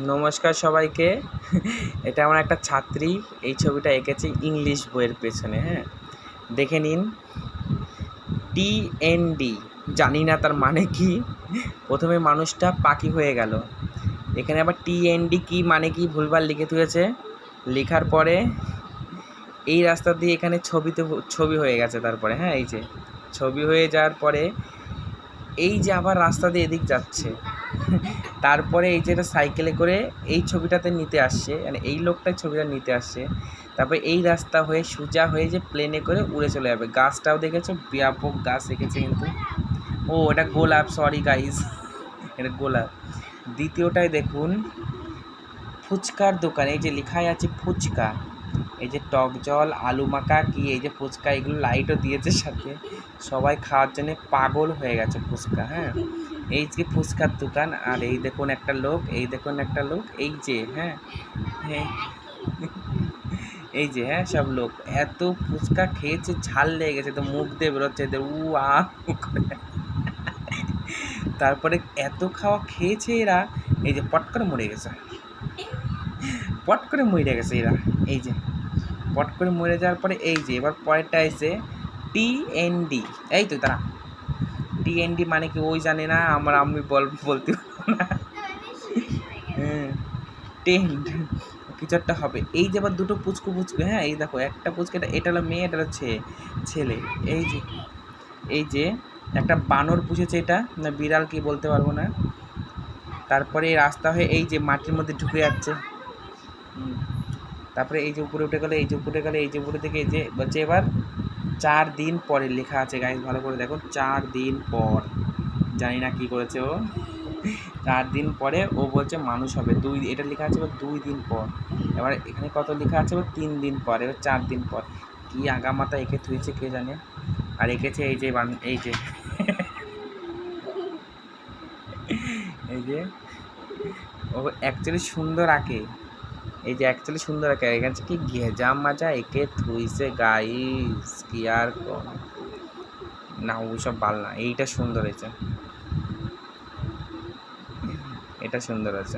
নমস্কার সবাইকে। এটা আমার একটা ছাত্রী এই ছবিটা এঁকেছে ইংলিশ বইয়ের পেছনে। হ্যাঁ, দেখে নিন। TND জানি না তার মানে কি। প্রথমে মানুষটা পাখি হয়ে গেল, এখানে আবার TND কি মানে কি ভুলভাল লিখে তুলেছে। লেখার পরে এই রাস্তা দিয়ে এখানে ছবি হয়ে গেছে। তারপরে হ্যাঁ, এই যে ছবি হয়ে যাওয়ার পরে এই যে আবার রাস্তা দিয়ে এদিক যাচ্ছে। তারপরে এই যে এটা সাইকেলে করে এই ছবিটাতে নিতে আসছে, মানে এই লোকটাই ছবিটা নিতে আসছে। তারপরে এই রাস্তা হয়ে সোজা হয়ে যে প্লেনে করে উড়ে চলে যাবে। গাছটাও দেখেছো, ব্যাপক গাছ রেখেছে কিন্তু। ও এটা গোলাপ, সরি গাইস, এটা গোলাপ। দ্বিতীয়টায় দেখুন ফুচকার দোকান, এই যে লেখাই আছে ফুচকা, এই যে টক জল, আলু মাখা কি, এই যে ফুচকা, এগুলো লাইটও দিয়েছে সাথে। সবাই খাওয়ার জন্য পাগল হয়ে গেছে ফুচকা। হ্যাঁ, এই যে ফুচকার দোকান, আর এই দেখুন একটা লোক, এই দেখুন একটা লোক, এই যে হ্যাঁ হ্যাঁ এই যে হ্যাঁ সব লোক এত ফুচকা খেয়েছে, ঝাল লেগে গেছে, তো মুখ দিয়ে বেরোচ্ছে এদের উ আ তারপরে এত খাওয়া খেয়েছে এরা, এই যে পট করে মরে গেছে, পট করে মরে গেছে এরা। এই যে পট করে মরে যাওয়ার পরে এই যে এবার পরেরটা এসে TND। এই তো তারা TND মানে কি ওই জানে না, আমি বলতে পারবো না। হ্যাঁ, টেন্ট কিছু একটা হবে। এই যে আবার দুটো পুচকু, হ্যাঁ এই দেখো একটা পুচকে, এটা হলো মেয়ে, এটা হলো ছেলে। এই যে একটা বানর পুষেছে, এটা না বিড়াল কি বলতে পারবো না। তারপরে এই রাস্তা হয়ে এই যে মাটির মধ্যে ঢুকে যাচ্ছে। তারপরে এই যে উপরে উঠে গেলে, এই যে উপরে গেলে, এই যে উপরে থেকে এই যে বলছে এবার 4 দিন পরে লেখা আছে গাইস, ভালো করে দেখুন। 4 দিন পর, জানি না কি করেছে ও। 4 দিন পরে ও বলছে মানুষ হবে। এটা লেখা আছে এবার 2 দিন পর। এবার এখানে কত লেখা আছে এবার 3 দিন পর, এবার 4 দিন পর। কি আগামাথা এঁকে থুয়েছে কে জানে। আর এঁকেছে এই যে এই যে এই যে ও অ্যাকচুয়ালি সুন্দর আঁকে, এই যে অ্যাকচুয়ালি সুন্দর আঁকে। এখানে কি ঘেজা মাজা এঁকে থুইছে গাইস, কি আর না ওইসব বাল না। এইটা সুন্দর হয়েছে, এটা সুন্দর আছে।